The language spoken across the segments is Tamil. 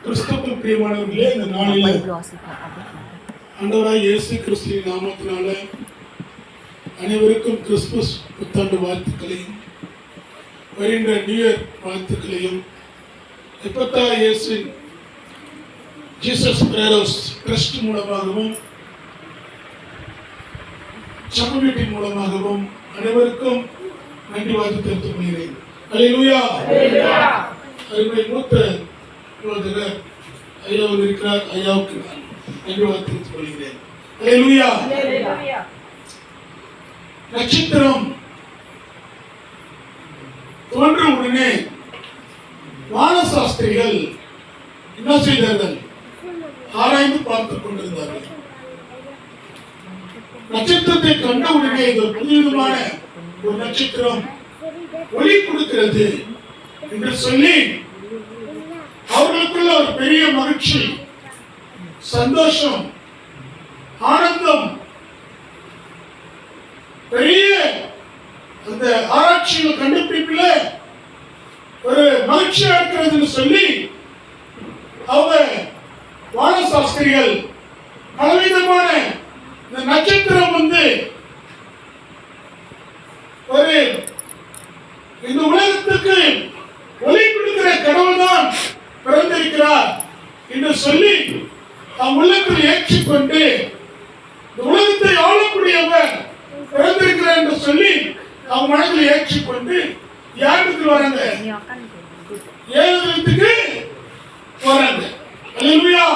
கிறிஸ்துவுக்குள் பிரியமானவர்களே, இந்த நாளில் ஆண்டவராய் இயேசு கிறிஸ்துவின் நாமத்தினால அனைவருக்கும் கிறிஸ்துமஸ் புத்தாண்டு வாழ்த்துக்களையும் வருகின்ற நியூ இயர் வாழ்த்துக்களையும் எப்பத்தா இயேசுவின் ஜீசஸ் பிரேயர்ஸ் ட்ரஸ்ட் மூலமாகவும் சமூகத்தின் மூலமாகவும் அனைவருக்கும் நன்றி வாழ்த்து தெரிவித்துக் கொள்கிறேன். அல்லேலூயா. அருமை மூத்த சகோதரர் ஐயாவில் இருக்கிறார். ஐயாவுக்கு நான் நன்றி வாழ்த்து தெரிவித்துக் கொள்கிறேன். அல்லேலூயா. நட்சத்திரம் தோன்ற உடனே வானசாஸ்திரிகள் என்ன செய்தார்கள்? ஆராய்ந்து பார்த்துக் கொண்டிருந்தார்கள். நட்சத்திரத்தை கண்டவுடனே இது ஒரு புதுவிதமான ஒரு நட்சத்திரம் ஒளி கொடுக்கிறது என்று சொல்லி அவர்களுக்குள்ள ஒரு பெரிய மகிழ்ச்சி, சந்தோஷம், ஆனந்தம், பெரிய அந்த ஆராய்ச்சியில் கண்டுபிடிப்புல ஒரு மகிழ்ச்சியா இருக்கிறது சொல்லி அவங்க வானசாஸ்திரிகள் பலவிதமான இந்த நட்சத்திரம் ஒரு இந்த உலகத்துக்கு ஒளி கொடுக்கிற கடவுள் தான் பிறந்திருக்கிறார் என்று சொல்லி அவன் உள்ளத்தில் ஏற்றுக்கொண்டு இந்த உலகத்தை ஆளக்கூடியவர் பிறந்திருக்கிறார் என்று சொல்லி அவன் மனதில் ஏற்றுக்கொண்டு யாருக்கு வராங்க? ஏழுக்கு வராங்க. அல்லேலூயா.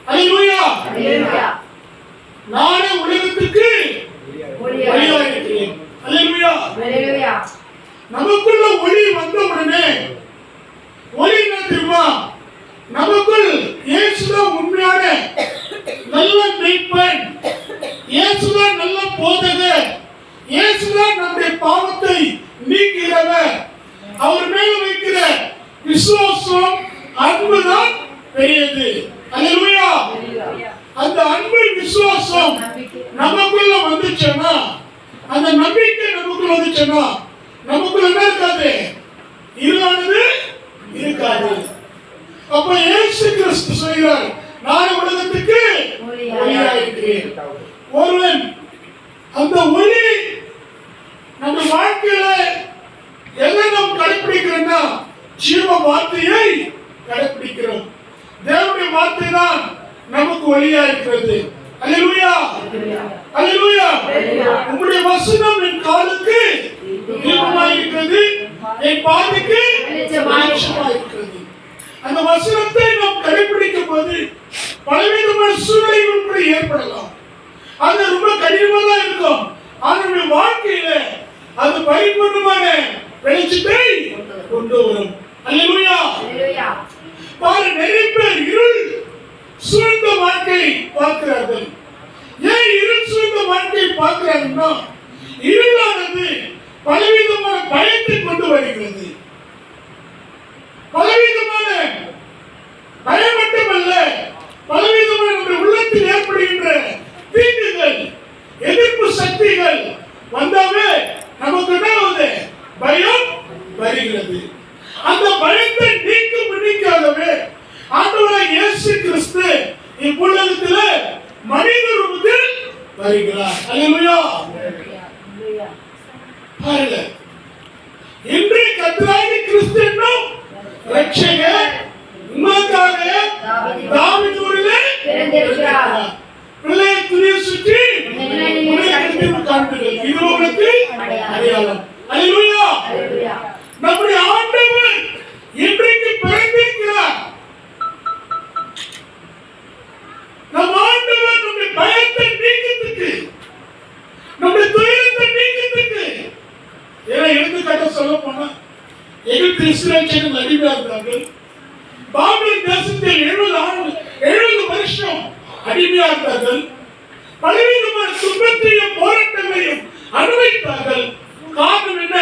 அல்லேலூயா. நானே உலகத்துக்கு ஒளியாக இருக்கிறேன். அல்லேலூயா. நமக்குள்ள ஒளி வந்த உடனே ஒளி என்ன தெரியுமா? நமக்குள் இயேசுதான் உண்மையான நல்ல மேய்ப்பன், இயேசுதான் நல்ல போதகர், இயேசுதான் நம்முடைய பாவத்தை நீக்கிறவர். அவர் மேல வைக்கிற விசுவாசம், அன்புதான் பெரியது. அல்லேலூயா. அந்த அன்பு விசுவாசம் நமக்குள்ள வந்துச்சுன்னா, அந்த நம்பிக்கை நமக்குள்ள வந்துச்சுன்னா, நமக்குள்ள என்ன இருக்காது? இருளானது இருக்காது. அப்ப இயேசு கிறிஸ்து சொல்கிறார், நான் உலகத்துக்கு ஒளியாக இருக்கிறேன். ஒருவன் அந்த ஒளி நம்ம வாழ்க்கையில எல்லாம் நாம் கடைபிடிக்கிறோம்னா ஜீவ வார்த்தையை கடைபிடிக்கிறோம். தேவனுடைய வார்த்தை தான் நமக்கு ஒளியா இருக்கிறது. அல்லேலூயா. அல்லேலூயா. உங்களுடைய வசனம் என் காலுக்கு தீபமாய் இருக்கிறது, என் பாதைக்கு வெளிச்சமாய் இருக்கிறது. அந்த வசனத்தை நாம் கடைபிடிக்கும் போது பலவிதமான சூழ்நிலைகள் கூட ஏற்படலாம். அது ரொம்ப கடினமா தான் இருக்கும். ஆனால் வாழ்க்கையில அது பரிபூர்ணமான வெளிச்சத்தை கொண்டு வரும். அல்லேலூயா. பாரு, நிறைய பேர் இருள் சூழ்ந்த வாழ்க்கையை பார்க்கிறார்கள். ஏன் இருள் சூழ்ந்த வாழ்க்கையை பார்க்கிறாங்கன்னா, இருளானது பலவிதமான பயத்தை கொண்டு வருகிறது. பலவிதமான பயம் மட்டுமல்ல, பலவிதமான நம்முடைய உள்ளத்தில் ஏற்படுகின்ற தீங்குகள், எதிர்ப்பு சக்திகள் வந்தாவே நமக்கு என்ன பயம் வருகிறது. அந்த பயத்தை நீக்காகவே ஆண்டவராகிய இயேசு கிறிஸ்து இவ்வுலகத்தில் மனித ரூபத்தில் வருகிறார். அல்லேலூயா. பாருங்க, இன்று கர்த்தராகிய கிறிஸ்து என்னும் இரட்சகர் உங்களுக்காக தாவீது ஊரிலே பிறந்திருக்கிறார். பிள்ளையை துணியை சுற்றி காண்பீர்கள். இது உங்களுக்கு அடையாளம். அல்லேலூயா. நம்முடைய ஆண்டவர் இன்றைக்கு பிறந்திருக்கிறார். நம் ஆண்டவர் நம்முடைய பயத்தை நீக்கிறதுக்கு, நம்முடைய துயரத்தை நீக்கிறதுக்கு. ஏன்னா எடுத்துக்காட்ட சொல்ல போனா, எகிப்து இஸ்ரவேல் அடிமையா இருந்தார்கள். பாபிலோன் தேசத்தில் 70 வருஷம் அடிமையா இருந்தார்கள். பலவிதமான துன்பத்தையும் போராட்டங்களையும் அனுபவித்தார்கள். காரணம் என்ன?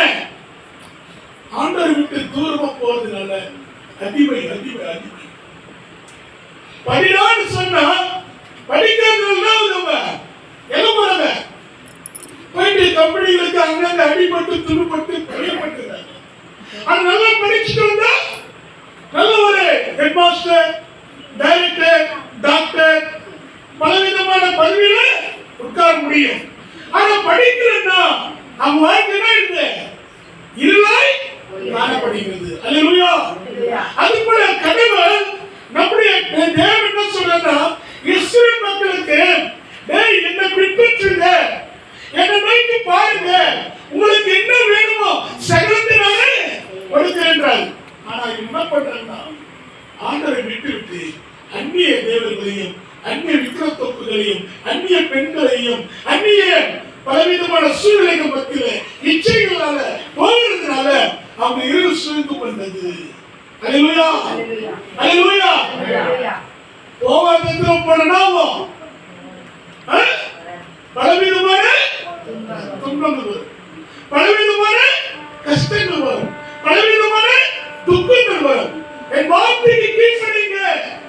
ஆண்டவர் விட்டு தூரமா போறதுனால அடிமை. படிடான்னு சொன்னா படிக்கிறதுனால எங்க போறாங்க? போயிட்டு கம்பெனிகளுக்கு அங்கங்க அடிபட்டு துணுப்பட்டு பயப்பட்டுறாங்க. அது நல்லா படிச்சுட்டு வந்தா நல்ல ஒரு மாஸ்டர், டைரக்டர், டாக்டர், பலவிதமான பதவியில உட்கார முடியும். ஆனா படிக்கிறன்னா அவங்க வாழ்க்கை என்ன இருக்கு? இருளாய் காணப்படுகிறது. அல்லேலூயா. அதுபோல கடவுள் நம்முடைய தேவன் என்ன சொல்றாருன்னா, இஸ்ரவேல் மக்களுக்கு டேய் என்னை பின்பற்றுங்க, என்னை நோக்கி பாருங்க, உங்களுக்கு என்ன வேணுமோ சகலத்தை நானே கொடுக்கிறேன். ஆனா என்ன பண்றாங்கன்னா, ஆண்டவரை விட்டு அந்நிய தேவர்களையும் அந்நிய விக்கிரத்தோப்புகளையும் அந்நிய பெண்களையும் அந்நிய பலவிதமான சூழ்நிலைகள் மத்தியில இச்சைகளால போகிறதுனால அவங்க இருள் சூழ்ந்து கொண்டது. அல்லேலூயா, அல்லேலூயா. போவாதத்துல போனாவும் பலவிதமான துன்பங்கள் வரும், பலவிதமான கஷ்டங்கள் வரும், பலவிதமான துக்கங்கள் வரும். என் வார்த்தைக்கு கீழ்ப்படிங்க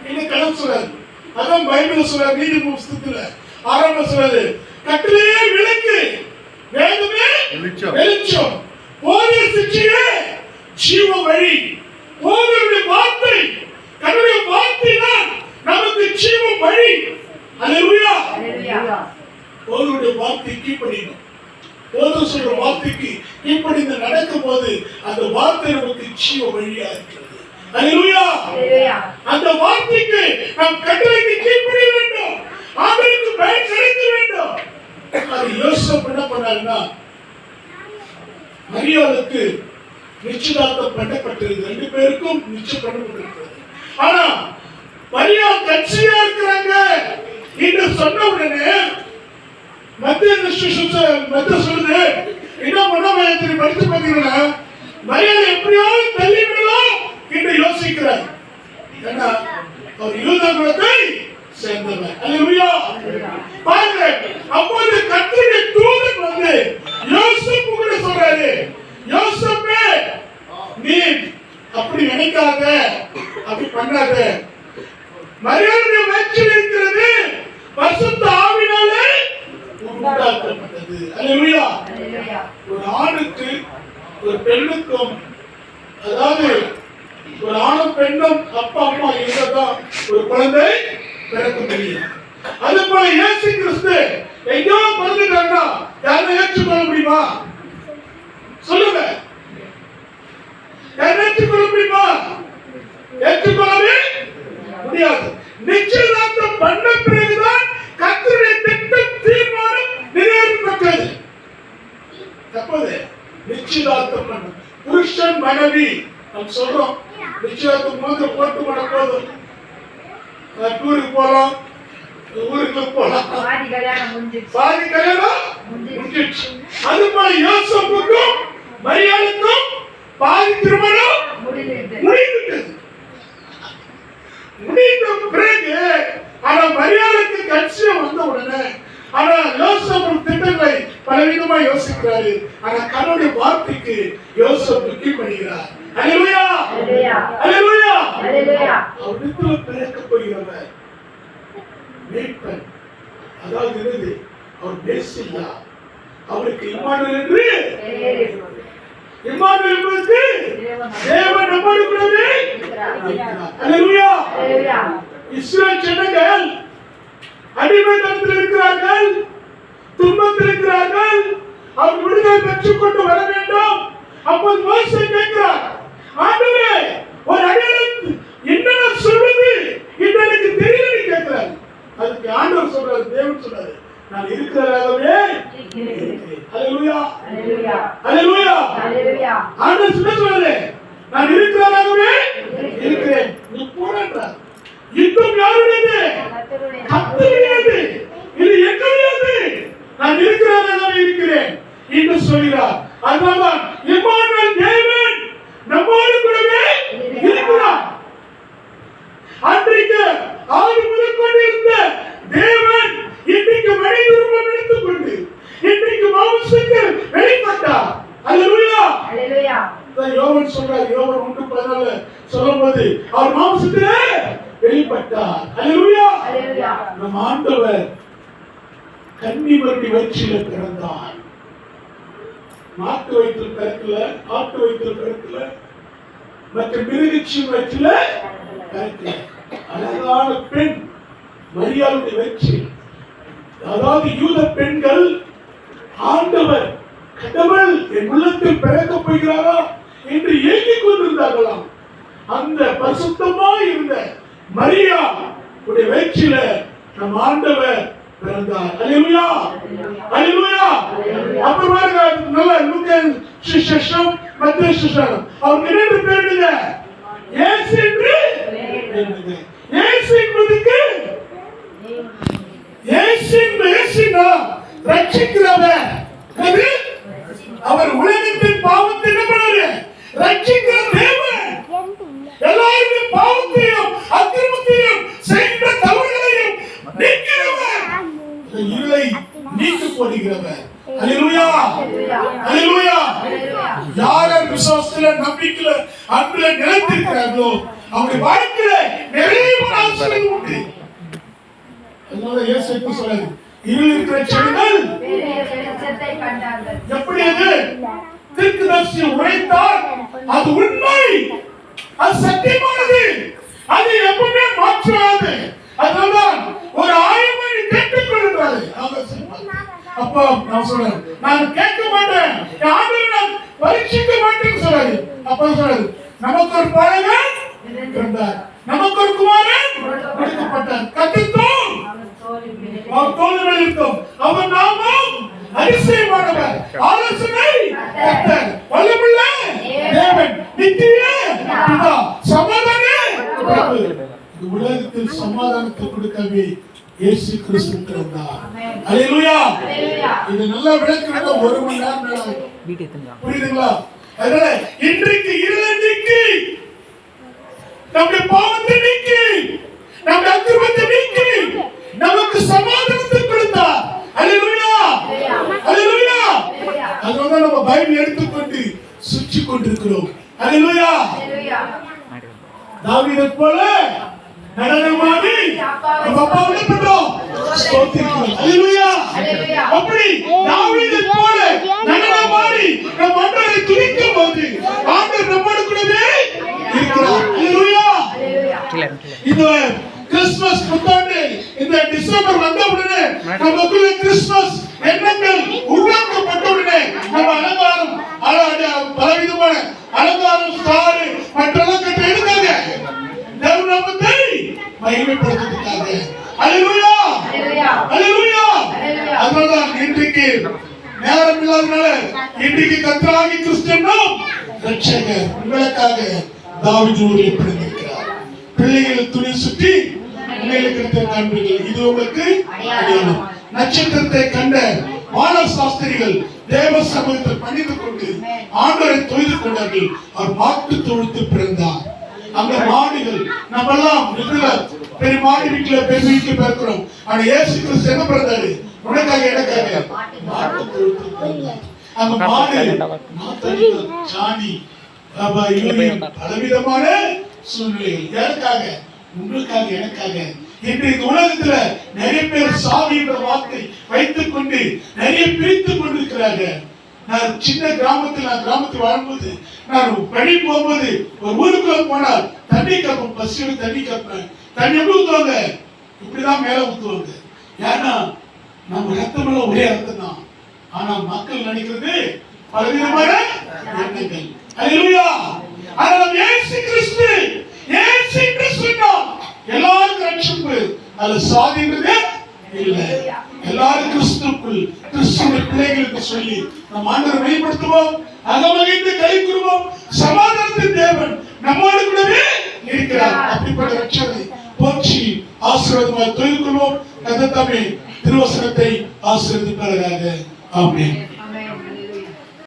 என்று கடன் சொல்றாரு. அதான் பைபிள் சொல்றாரு. நீதி புஸ்தகத்துல ஆரம்ப சொல்றாரு, கட்டளையே விளக்கு, வேதமே வெளிச்சம், போதிய சிக்ஷையே ஜீவ வழி. போதருடைய வார்த்தை, கடவுளுடைய வார்த்தை தான் நமக்கு ஜீவ வழி. அல்லேலூயா. போதருடைய வார்த்தை கீழ்ப்படியணும். போதர் சொல்ற வார்த்தைக்கு கீழ்ப்படிந்து நடக்கும் போது அந்த வார்த்தை நமக்கு ஜீவ வழியா இருக்கிறது. அல்லேலூயா. அந்த வார்த்தைக்கு நாம் கட்டளைக்கு கீழ்ப்படிய வேண்டும், அவருக்கு பயன் செலுத்த வேண்டும். அது யோசேப்பு என்ன பண்ணாருன்னா, மரியாளுக்கு நிச்சயதார்த்தம் பண்ணப்பட்டிருக்கிறது, 2 பேருக்கும் நிச்சயம் பண்ணப்பட்டிருக்கிறது. ஆனா மரியாள் கட்சியா இருக்கிறாங்க என்று சொன்ன உடனே மத்திய சொல்லுது, என்ன பண்ண படித்து பார்த்தீங்கன்னா, மரியாதை எப்படியாவது தள்ளிவிடலாம் என்று யோசிக்கிறார். ஏன்னா அவர் யூதா குலத்தை சேர்ந்தவர். அல்லேலூயா. பாருங்க, அப்போது கர்த்தருடைய தூதன் வந்து யோசேப்பு கூட சொல்றாரு, யோசேப்பே நீ அப்படி நினைக்காத, அப்படி பண்ணாத, மரியாதை வயிற்றில் இருக்கிறது பரிசுத்த ஆவியினாலே உண்டாக்கப்பட்டது. அல்லேலூயா. ஒரு ஆணுக்கு ஒரு பெண்ணுக்கும், அதாவது ஒரு ஆணும் பெண்ணும் அப்பா அம்மா இருந்தாதான் ஒரு குழந்தை பிறக்க முடியும். அது போல இயேசு கிறிஸ்து எங்கோ பிறந்துட்டாங்கன்னா யாரை ஏற்றுக்கொள்ள முடியுமா? சொல்லுங்க, யாரை ஏற்றுக்கொள்ள முடியுமா? ஏற்றுக்கொள்ளவே முடியாது. நிச்சயதார்த்தம் பண்ண பிறகுதான் கர்த்தருடைய திட்டம் தீர்மானம் நிறைவேற்றப்பட்டது. தப்பது நிச்சயதார்த்தம் பண்ண புருஷன் மனைவி நாம் சொல்றோம், நிச்சயதார்த்தம் மூன்று போட்டு பண்ண போதும், டூருக்கு போலாம், ஊருக்கு போலாம், பாதி கல்யாணம் முடிஞ்சிடுச்சு. அது போல யோசேப்புக்கும் மரியாளுக்கும் பாதி திருமணம் முடிந்துவிட்டது. முடிந்த பிறகு ஆனா மரியாளுக்கு கட்சியம் வந்த உடனே, ஆனா யோசேப்பு திட்டங்களை பலவிதமா யோசிக்கிறாரு. ஆனா கடவுளுடைய வார்த்தைக்கு யோசேப்பு கீழ்ப்படிகிறார். அல்லேலூயா, அல்லேலூயா, அல்லேலூயா. அவருக்கு பிறக்க போகிறவர் மீட்பர், அதாவது என்னது, அவர் மேசியா, அவருக்கு இம்மானுவேல் என்று, இம்மானுவேல் என்பதற்கு தேவன் நம்மோடு கூடவே இருக்கிறார். அல்லேலூயா. இஸ்ரவேல் ஜனங்கள் அடிமைத்தனத்தில் இருக்கிறார்கள், துன்பத்தில் இருக்கிறார்கள், அவர் விடுதலை பெற்றுக் கொண்டு வர வேண்டும். அப்போது மோசே கேட்கிறார், ஆண்டவரே ஒரு அடையாளம் என்ன சொல்வது என்று எனக்கு தெரியல கேட்கிறார். அதுக்கு ஆண்டவர் சொல்றாரு, தேவன் சொல்றாரு, நான் இருக்கிறதாகவே இருக்கிறேன். அல்லேலூயா, அல்லேலூயா, அல்லேலூயா, அல்லேலூயா. ஆண்டவர் சொல்றாரு, நான் இருக்கிறதாகவே இருக்கிறேன். நீ போறான்றார். யுத்தம் யாருடையது? கர்த்தருடையது. இது எங்களுடையது. நான் இருக்கிறதாகவே இருக்கிறேன் என்று சொல்கிறார். அதனால்தான் இம்மானுவேல் தேவன் நம்மோடு கூடவே இருக்கிறார். அன்றைக்கு ஆறு முதல் கொண்டிருந்த தேவன் இன்றைக்கு மனித ரூபம் எடுத்துக்கொண்டு இன்றைக்கு மாம்சத்தில் வெளிப்பட்டார். அல்லேலூயா, அல்லேலூயா. யோவான் சொல்றார், யோவான் 1:14 சொல்லும்போது அவர் மாம்சத்திலே வெளிப்பட்டார். அல்லேலூயா, அல்லேலூயா. நம் ஆண்டவர் கன்னிமரி வயிற்றிலே பிறந்தார். மாட்டு வயிற்றில் பிறக்கல, ஆட்டு வயிற்றில் பிறக்கல, மற்ற மிருகச்சி வயிற்றிலே அழகான பெண் மரியாளுடைய வெற்றி. அதாவது யூத பெண்கள் ஆண்டவர் கடவுள் என் உள்ளத்தில் பிறக்கப் போகிறாரா என்று ஏங்கிக் கொண்டிருந்தார்களாம். அந்த பரிசுத்தமாய் இருந்த மரியா உடைய வயிற்றில நம் ஆண்டவர் பிறந்தார். அல்லேலூயா, அல்லேலூயா. அப்புறமா நல்ல லூக்கன் சுவிசேஷம், மத்தேயு சுவிசேஷம் அவங்க இரண்டு பேருங்க இயேசு என்று இயேசு என்பதுக்கு இயேசுனா ரட்சிக்கிறவர். அவர் உலகத்தின் பாவத்தை என்ன பண்ணாரு? ரட்சிக்கிற தேவன். எல்லாருமே பாவத்தையும் அக்கிரமத்தையும் செய்கிற தவறுகளையும் நீக்கிறவர், இருளை நீக்கி போடுகிறவர். அல்லேலூயா, அல்லேலூயா. யார் விசுவாசத்துல நம்பிக்கையில அன்புல நிலைத்திருக்கிறார்களோ அவங்க வாழ்க்கையில நிறைய ஆசீர்வாதம் உண்டு. அதனால இயேசு சொல்றாரு, இருள் இருக்கிற செடிகள் எப்படி அது தீர்க்கதரிசி உரைத்தார் அது உண்மை, அது சத்தியமானது, அது எப்பவுமே மாற்றாது. அதனால்தான் ஒரு ஆயமை கேட்டுக் கொள்கிறாரு. அப்போ நான் சொல்றேன், நான் கேட்க மாட்டேன், நான் பரீட்சிக்க மாட்டேன்னு சொல்றாரு. அப்ப சொல்றாரு, நமக்கு ஒரு பாலகன் இருந்தார், நமக்கு ஒரு குமாரன் கொடுக்கப்பட்டார், கத்தித்தோம் அவர் தோல்கள் இருக்கும், அவர் நாமம் அதிசயமானவர், ஆலோசனை கர்த்தர், வல்லமையுள்ள தேவன், நித்திய பிதா, சமாதான பிரபு. இந்த உலகத்தில் சமாதானத்தை கொடுக்கவே இயேசு கிறிஸ்து பிறந்தார். அல்லேலூயா. இது நல்லா விளக்குறது ஒரு மணி நேரம் மேல புரியுதுங்களா? அதனால இன்றைக்கு இருளை நீக்கி, நம்முடைய பாவத்தை நீக்கி, நம்முடைய அக்கிரமத்தை நீக்கி நமக்கு சமாதானத்தை கொடுத்தார். அல்லேலூயா, அல்லேலூயா. அதனால நம்ம பைபிள் எடுத்துக்கொண்டு சுற்றி கொண்டிருக்கிறோம். அல்லேலூயா. தாவீதை போல நடனமாடி நம்ம அப்பாவை பண்றோம், ஸ்தோத்திரிக்கிறோம். அல்லேலூயா. அப்படி தாவீதை போல நடனமாடி நம்ம ஆண்டவரை துதிக்கும் போது ஆண்டவர் நம்மோடு கூடவே இருக்கிறார். அல்லேலூயா. இந்த கிறிஸ்துமஸ் புத்தாண்டு இந்த டிசம்பர் வந்த உடனே நமக்குள்ள கிறிஸ்துமஸ் எண்ணங்கள் உருவாக்கப்பட்ட உடனே நம்ம அலங்காரம் பலவிதமான அலங்காரம் ஸ்டார் மற்றெல்லாம் கட்ட எடுக்காங்க, தேவ நாமத்தை மகிமைப்படுத்துவதற்காக. அல்லேலூயா, அல்லேலூயா. அதனால இன்றைக்கு நேரம் இல்லாதனால இன்றைக்கு கர்த்தராகிய கிறிஸ்துவின் ரட்சகர் உங்களுக்காக தாவீது ஊரில் பிறந்திருக்கிறார். பிள்ளைகள் துணி சுற்றி காண்பீர்கள், இது உங்களுக்கு அடையாளம். நட்சத்திரத்தை கண்ட வான சாஸ்திரிகள் தேவ சமூகத்தில் பணிந்து கொண்டு ஆண்டவரை தொழுது கொண்டார்கள். அவர் மாட்டு தொழுத்து பிறந்தார். அங்க மாடுகள் நம்ம எல்லாம் பெரிய மாடு வீட்டுல பெரிய வீட்டுல பிறக்கிறோம். ஆனா இயேசு கிறிஸ்து என்ன பிறந்தாரு? உனக்காக எனக்காக மாட்டு தொழுத்து பிறந்தார். அங்க மாடு சாணி பலவிதமான சூழ்நிலைகள் யாருக்காக? உங்களுக்காக எனக்காக. இன்றைக்கு உலகத்துல நிறைய பேர் சாவி என்ற வார்த்தை வைத்துக் கொண்டு நிறைய பிரித்துக் கொண்டிருக்கிறார்கள். நான் சின்ன கிராமத்தில் வாழும்போது நான் பணி போகும்போது ஒரு ஊருக்குள்ள போனால் தண்ணி கப்பம், பசியோட தண்ணி கப்பேன். தண்ணி எப்படி ஊத்துவாங்க? இப்படிதான் மேல ஊத்துவாங்க. ஏன்னா நம்ம ரத்தம் எல்லாம் ஒரே ரத்தம் தான். ஆனா மக்கள் நினைக்கிறது பலவிதமான எண்ணங்கள். அல்லேலூயா. ஆனால் இயேசு கிறிஸ்து எல்லாருக்கும் ரட்சிப்பு, அது சாதின்றதே இல்லை. எல்லாரும் கிறிஸ்துக்குள் கிறிஸ்துவின் பிள்ளைகளுக்கு சொல்லி நம் ஆண்டவரை வெளிப்படுத்துவோம், அகமகிழ்ந்து கை கூறுவோம். சமாதானத்தின் தேவன் நம்மோடு கூடவே இருக்கிறார். அப்படிப்பட்ட ரட்சகரை போற்றி ஆசீர்வாதமாய் தொழில் கொள்வோம். கர்த்தர் தாமே திருவசனத்தை ஆசீர்வதிப்பாராக. ஆமென்.